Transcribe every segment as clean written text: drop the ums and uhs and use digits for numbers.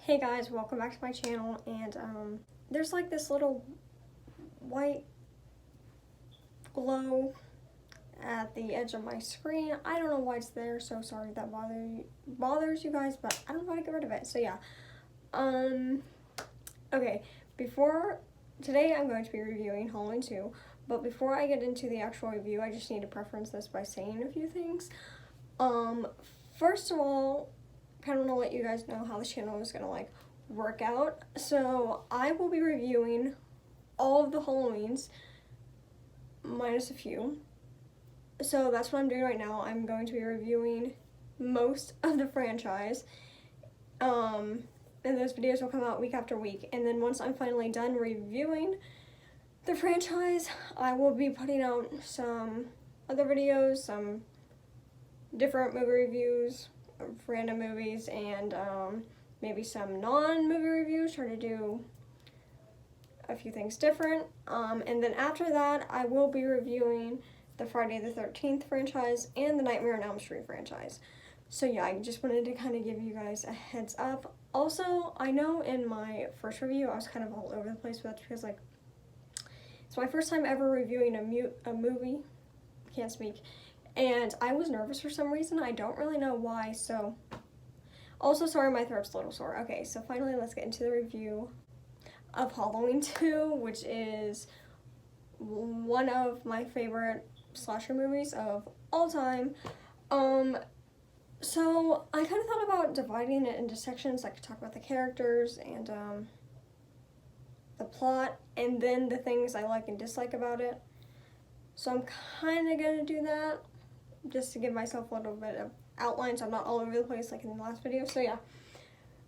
Hey guys, welcome back to my channel, and there's like this little white glow at the edge of my screen. I don't know why it's there, so sorry if that bothers you guys, but I don't know how to get rid of it. So yeah. Okay, today I'm going to be reviewing Halloween 2, but before I get into the actual review, I just need to preference this by saying a few things. First of all, kind of want to let you guys know how the channel is going to like work out. So I will be reviewing all of the Halloweens minus a few. So that's what I'm doing right now. I'm going to be reviewing most of the franchise. And those videos will come out week after week. And then once I'm finally done reviewing the franchise, I will be putting out some other videos, some different movie reviews of random movies, and maybe some non-movie reviews, try to do a few things different. And then after that, I will be reviewing the Friday the 13th franchise and the Nightmare on Elm Street franchise. So yeah, I just wanted to kind of give you guys a heads up. Also, I know in my first review, I was kind of all over the place, but that's because like, it's my first time ever reviewing a movie, can't speak, and I was nervous for some reason. I don't really know why, so also sorry my throat's a little sore. Okay, so finally let's get into the review of Halloween 2, which is one of my favorite slasher movies of all time. So I kind of thought about dividing it into sections. I could talk about the characters and the plot, and then the things I like and dislike about it. So I'm kind of gonna do that just to give myself a little bit of outline so I'm not all over the place like in the last video. So yeah.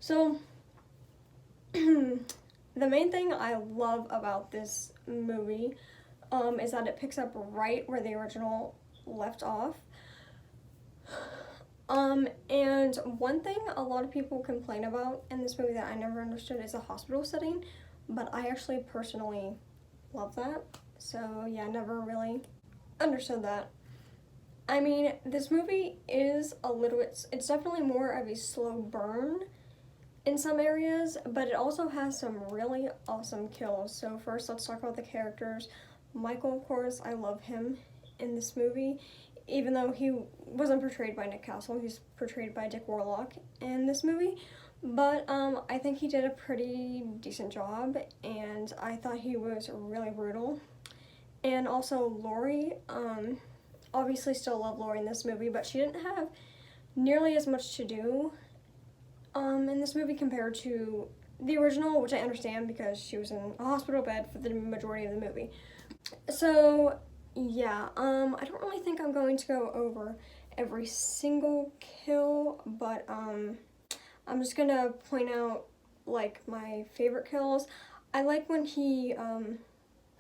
So the main thing I love about this movie is that it picks up right where the original left off. And one thing a lot of people complain about in this movie that I never understood is the hospital setting, but I actually personally love that. So yeah, I never really understood that. I mean, this movie is it's definitely more of a slow burn in some areas, but it also has some really awesome kills. So first, let's talk about the characters. Michael, of course, I love him in this movie, even though he wasn't portrayed by Nick Castle. He's portrayed by Dick Warlock in this movie, but I think he did a pretty decent job, and I thought he was really brutal. And also Laurie, obviously still love Laurie in this movie, but she didn't have nearly as much to do in this movie compared to the original, which I understand because she was in a hospital bed for the majority of the movie. So yeah, I don't really think I'm going to go over every single kill, but I'm just gonna point out like my favorite kills. I like when he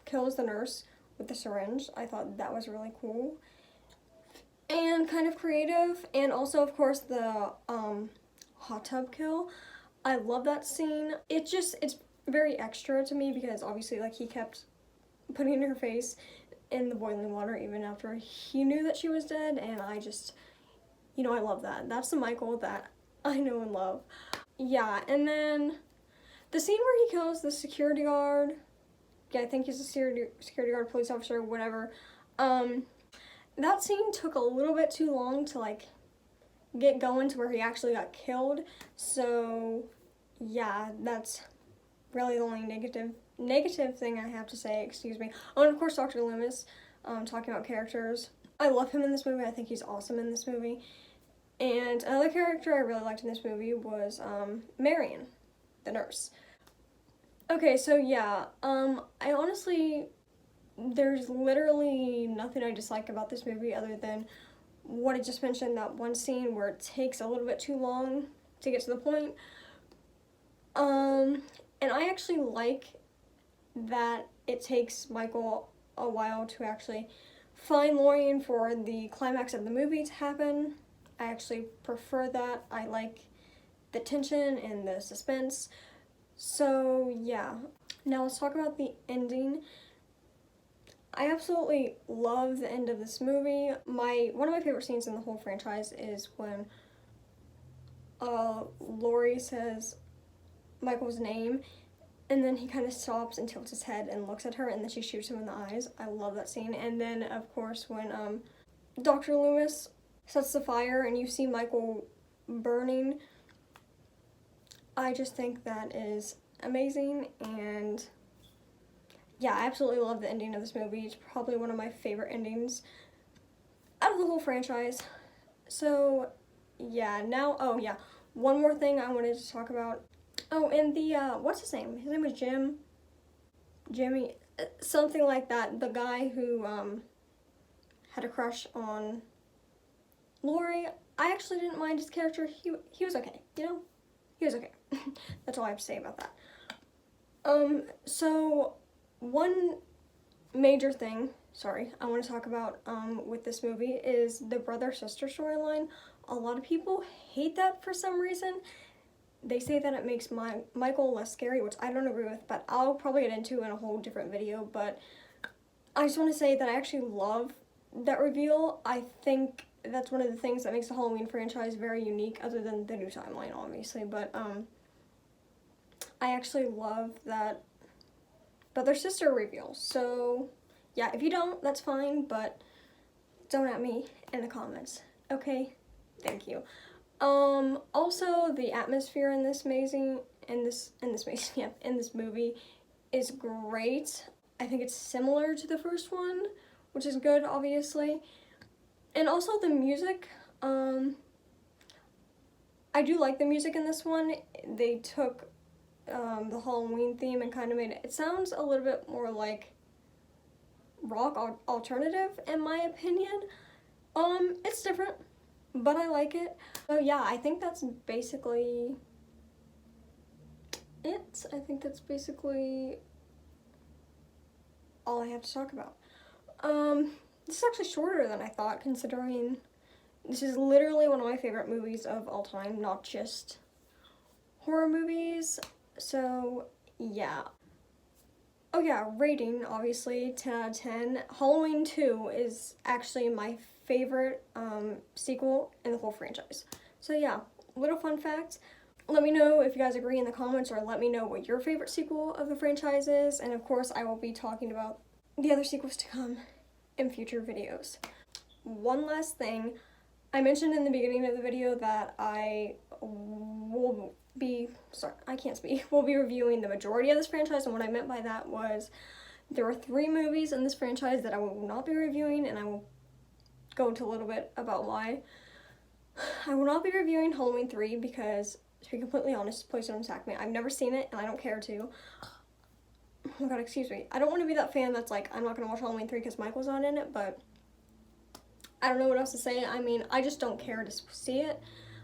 kills the nurse with the syringe. I thought that was really cool and kind of creative. And also, of course, the hot tub kill. I love that scene. It's very extra to me because obviously like he kept putting her face in the boiling water even after he knew that she was dead, and I just, I love that. That's the Michael that I know and love. Yeah, and then the scene where he kills the security guard, yeah, I think he's a security guard, police officer, whatever. That scene took a little bit too long to like get going to where he actually got killed. So yeah, that's really the only negative thing I have to say, excuse me. Oh, and of course Dr. Loomis, talking about characters. I love him in this movie. I think he's awesome in this movie. And another character I really liked in this movie was Marion, the nurse. Okay, so yeah, I honestly, there's literally nothing I dislike about this movie other than what I just mentioned, that one scene where it takes a little bit too long to get to the point. And I actually like that it takes Michael a while to actually find Laurie and for the climax of the movie to happen. I actually prefer that. I like the tension and the suspense. So yeah, now let's talk about the ending. I absolutely love the end of this movie. One of my favorite scenes in the whole franchise is when Laurie says, Michael's name, and then he kind of stops and tilts his head and looks at her, and then she shoots him in the eyes. I love that scene. And then, of course, when Dr. Loomis sets the fire and you see Michael burning, I just think that is amazing. And yeah, I absolutely love the ending of this movie. It's probably one of my favorite endings out of the whole franchise. So yeah, now, oh yeah, one more thing I wanted to talk about. Oh, and the, what's his name? His name was Jimmy, something like that. The guy who, had a crush on Laurie. I actually didn't mind his character. He was okay, you know? He was okay. That's all I have to say about that. So, one major thing, I want to talk about, with this movie is the brother-sister storyline. A lot of people hate that for some reason. They say that it makes Michael less scary, which I don't agree with, but I'll probably get into in a whole different video. But I just want to say that I actually love that reveal. I think that's one of the things that makes the Halloween franchise very unique, other than the new timeline, obviously. But I actually love that brother-sister reveal. So yeah, if you don't, that's fine, but don't at me in the comments. Okay, thank you. Also, the atmosphere in this movie is great. I think it's similar to the first one, which is good, obviously. And also the music, I do like the music in this one. They took the Halloween theme and kind of made it sounds a little bit more like rock alternative, in my opinion. It's different, but I like it. So yeah, I think that's basically it. I think that's basically all I have to talk about. This is actually shorter than I thought, considering this is literally one of my favorite movies of all time, not just horror movies. So yeah. Oh yeah, rating, obviously, 10 out of 10. Halloween 2 is actually my favorite sequel in the whole franchise. So yeah, little fun fact. Let me know if you guys agree in the comments, or let me know what your favorite sequel of the franchise is. And of course, I will be talking about the other sequels to come in future videos. One last thing. I mentioned in the beginning of the video that we'll be reviewing the majority of this franchise, and what I meant by that was there are 3 movies in this franchise that I will not be reviewing, and I will go into a little bit about why. I will not be reviewing Halloween 3 because, to be completely honest, please don't attack me. I've never seen it, and I don't care to. Oh my god, excuse me. I don't want to be that fan that's like, I'm not going to watch Halloween 3 because Michael's not in it, but I don't know what else to say. I mean, I just don't care to see it.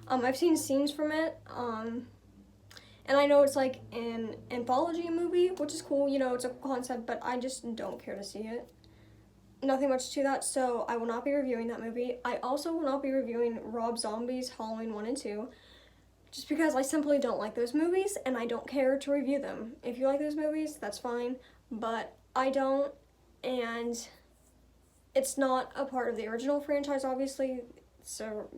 I've seen scenes from it, and I know it's like an anthology movie, which is cool, you know, it's a cool concept, but I just don't care to see it. Nothing much to that, so I will not be reviewing that movie. I also will not be reviewing Rob Zombie's Halloween 1 and 2, just because I simply don't like those movies, and I don't care to review them. If you like those movies, that's fine, but I don't, and it's not a part of the original franchise, obviously, so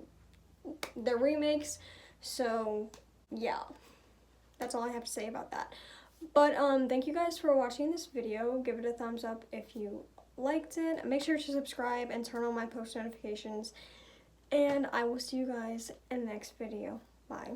they're remakes, so yeah, that's all I have to say about that. But thank you guys for watching this video. Give it a thumbs up if you liked it. Make sure to subscribe and turn on my post notifications, and I will see you guys in the next video. Bye.